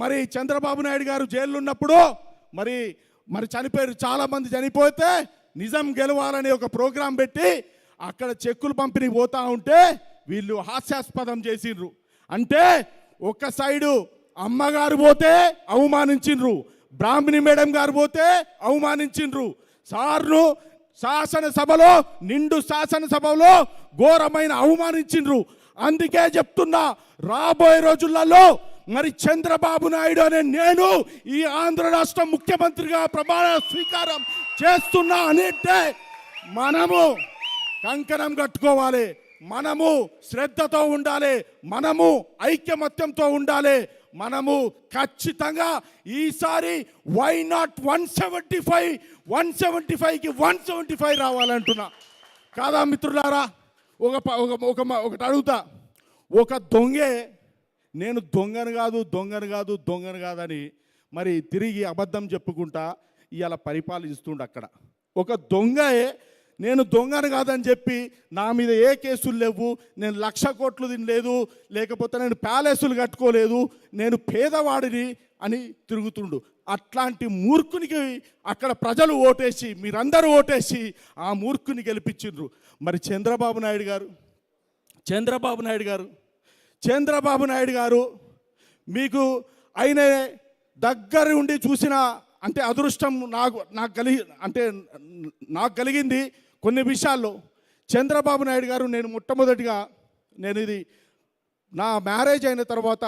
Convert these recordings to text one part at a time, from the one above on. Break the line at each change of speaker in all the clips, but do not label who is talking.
మరి చంద్రబాబు నాయుడు గారు జైల్లో ఉన్నప్పుడు మరి మరి చనిపోయారు, చాలామంది చనిపోతే నిజం గెలవాలని ఒక ప్రోగ్రాం పెట్టి అక్కడ చెక్కులు పంపిణీ పోతా ఉంటే వీళ్ళు హాస్యాస్పదం చేసిండ్రు. అంటే ఒక సైడు అమ్మగారు పోతే అవమానించిండ్రు, బ్రాహ్మణి మేడం గారు పోతే అవమానించిండ్రు, సార్ను శాసనసభలో నిండు శాసనసభలో ఘోరమైన అవమానించిండ్రు. అందుకే చెప్తున్నా, రాబోయే రోజులలో మరి చంద్రబాబు నాయుడు అనే నేను ఈ ఆంధ్ర రాష్ట్ర ముఖ్యమంత్రిగా ప్రమాణ స్వీకారం చేస్తున్నా అంటే మనము కంకణం కట్టుకోవాలి, మనము శ్రద్ధతో ఉండాలి, మనము ఐక్యమత్యంతో ఉండాలి, మనము ఖచ్చితంగా ఈసారి వై నాట్ 175కి 175 రావాలంటున్నా. కాదా మిత్రులారా? ఒకటి అడుగుతా, ఒక దొంగే నేను దొంగను కాదని మరి తిరిగి అబద్ధం చెప్పుకుంటా ఇవాళ పరిపాలిస్తుండ. అక్కడ ఒక దొంగే నేను దొంగను కాదని చెప్పి నా మీద ఏ కేసులు లేవు, నేను 1,00,000 కోట్లు తినలేదు, లేకపోతే నేను ప్యాలెస్లు కట్టుకోలేదు, నేను పేదవాడిని అని తిరుగుతుండు. అట్లాంటి మూర్ఖునికి అక్కడ ప్రజలు ఓటేసి, మీరందరూ ఓటేసి ఆ మూర్ఖుని గెలిపించిండ్రు. మరి చంద్రబాబు నాయుడు గారు మీకు ఆయన దగ్గర ఉండి చూసిన అంటే అదృష్టం నాకు కలిగింది కొన్ని విషయాల్లో. చంద్రబాబు నాయుడు గారు నేను మొట్టమొదటిగా ఇది నా మ్యారేజ్ అయిన తర్వాత,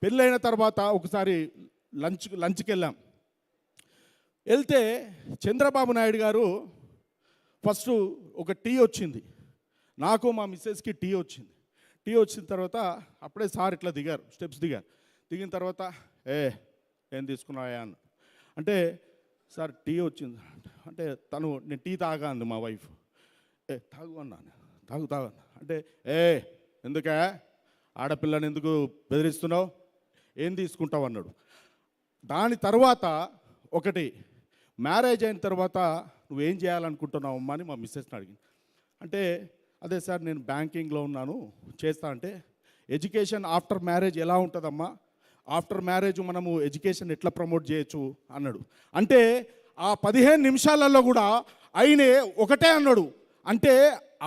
పెళ్ళైన తర్వాత ఒకసారి లంచ్కి వెళ్తే చంద్రబాబు నాయుడు గారు ఫస్ట్ ఒక టీ వచ్చింది, నాకు మా మిస్సెస్కి టీ వచ్చిన తర్వాత అప్పుడే సార్ ఇట్లా స్టెప్స్ దిగిన తర్వాత ఏం తీసుకున్నాయా అన్న అంటే, సార్ టీ వచ్చింది అంటే నేను టీ తాగా అంది మా వైఫ్. తాగు అన్నాను, తాగు అంటే ఎందుకే ఆడపిల్లని ఎందుకు బెదిరిస్తున్నావు, ఏం తీసుకుంటావు అన్నాడు. దాని తర్వాత ఒకటి మ్యారేజ్ అయిన తర్వాత నువ్వేం చేయాలనుకుంటున్నావు అమ్మా అని మా మిస్సెస్ని అడిగింది. అంటే అదే సార్ నేను బ్యాంకింగ్లో ఉన్నాను చేస్తా అంటే, ఎడ్యుకేషన్ ఆఫ్టర్ మ్యారేజ్ ఎలా ఉంటుందమ్మా, ఆఫ్టర్ మ్యారేజ్ మనము ఎడ్యుకేషన్ ఎట్లా ప్రమోట్ చేయొచ్చు అన్నాడు. అంటే ఆ 15 నిమిషాలలో కూడా ఆయనే ఒకటే అన్నాడు, అంటే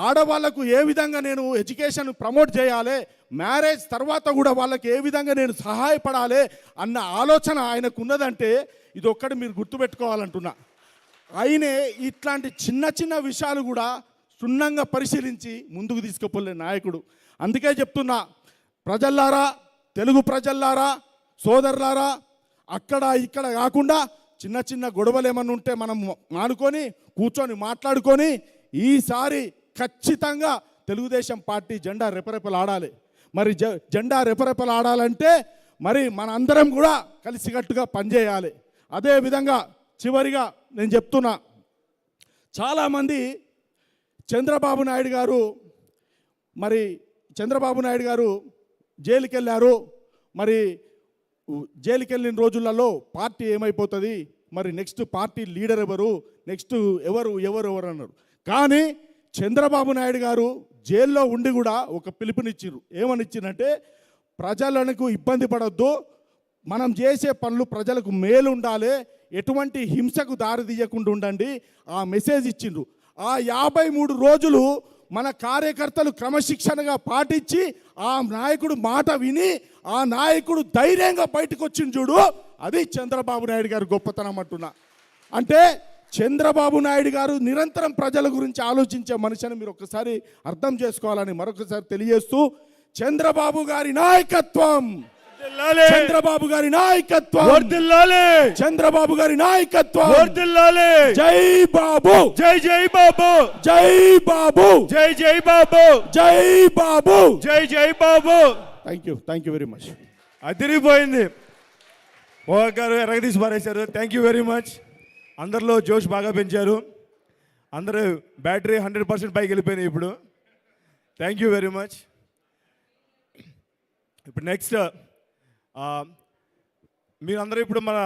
ఆడవాళ్లకు ఏ విధంగా నేను ఎడ్యుకేషన్ ప్రమోట్ చేయాలి, మ్యారేజ్ తర్వాత కూడా వాళ్ళకి ఏ విధంగా నేను సహాయపడాలి అన్న ఆలోచన ఆయనకు ఉన్నదంటే ఇది ఒక్కటి మీరు గుర్తుపెట్టుకోవాలంటున్నా. ఆయనే ఇట్లాంటి చిన్న విషయాలు కూడా క్షుణ్ణంగా పరిశీలించి ముందుకు తీసుకుపోలే నాయకుడు. అందుకే చెప్తున్నా, ప్రజల్లారా, తెలుగు ప్రజల్లారా, సోదరులారా, అక్కడ ఇక్కడ కాకుండా చిన్న గొడవలు ఏమన్నా ఉంటే మనం మానుకొని కూర్చొని మాట్లాడుకొని ఈసారి ఖచ్చితంగా తెలుగుదేశం పార్టీ జెండా రెపరెపలాడాలి. మరి జెండా రెపరెపలాడాలంటే మరి మన అందరం కూడా కలిసికట్టుగా పనిచేయాలి. అదేవిధంగా చివరిగా నేను చెప్తున్నా, చాలామంది చంద్రబాబు నాయుడు గారు జైలుకి వెళ్ళారు. మరి జైలుకి వెళ్ళిన రోజులలో పార్టీ ఏమైపోతుంది, మరి నెక్స్ట్ పార్టీ లీడర్ ఎవరు, నెక్స్ట్ ఎవరు అన్నారు. కానీ చంద్రబాబు నాయుడు గారు జైల్లో ఉండి కూడా ఒక పిలుపునిచ్చిర్రు. ఏమని ఇచ్చిరంటే, ప్రజలకు ఇబ్బంది పడొద్దు, మనం చేసే పనులు ప్రజలకు మేలు ఉండాలి, ఎటువంటి హింసకు దారి తీయకుండా ఉండండి, ఆ మెసేజ్ ఇచ్చిండ్రు. ఆ 53 రోజులు మన కార్యకర్తలు క్రమశిక్షణగా పాటించి ఆ నాయకుడు మాట విని ఆ నాయకుడు ధైర్యంగా బయటకు వచ్చింది చూడు, అది చంద్రబాబు నాయుడు గారు గొప్పతనం అంటున్నా. అంటే చంద్రబాబు నాయుడు గారు నిరంతరం ప్రజల గురించి ఆలోచించే మనిషిని మీరు ఒక్కసారి అర్థం చేసుకోవాలని మరొకసారి తెలియజేస్తూ, చంద్రబాబు గారి నాయకత్వం, చంద్రబాబు గారి నాయకత్వం, చంద్రబాబు గారి నాయకత్వం, జై బాబు, జై బాబు, జై బాబు, జై బాబు, జై బాబు, జై Babu. Thank you very much.
అదిరిపోయింది. మోహన్ గారు ఎరగదీసి పారేశారు. Thank you very much. అందరిలో జోష్ బాగా పెంచారు. అందరూ బ్యాటరీ 100% పైకి వెళ్ళిపోయినాయి ఇప్పుడు. Thank you very much. ఇప్పుడు నెక్స్ట్ మీరందరూ ఇప్పుడు మన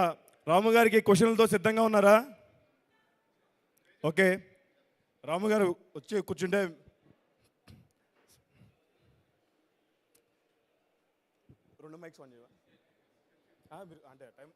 రాము గారికి క్వశ్చన్లతో సిద్ధంగా ఉన్నారా? ఓకే, రాము గారు వచ్చి కూర్చుంటే రెండు మైక్స్ ఆన్ చేయవా? మీరు అంటే టైం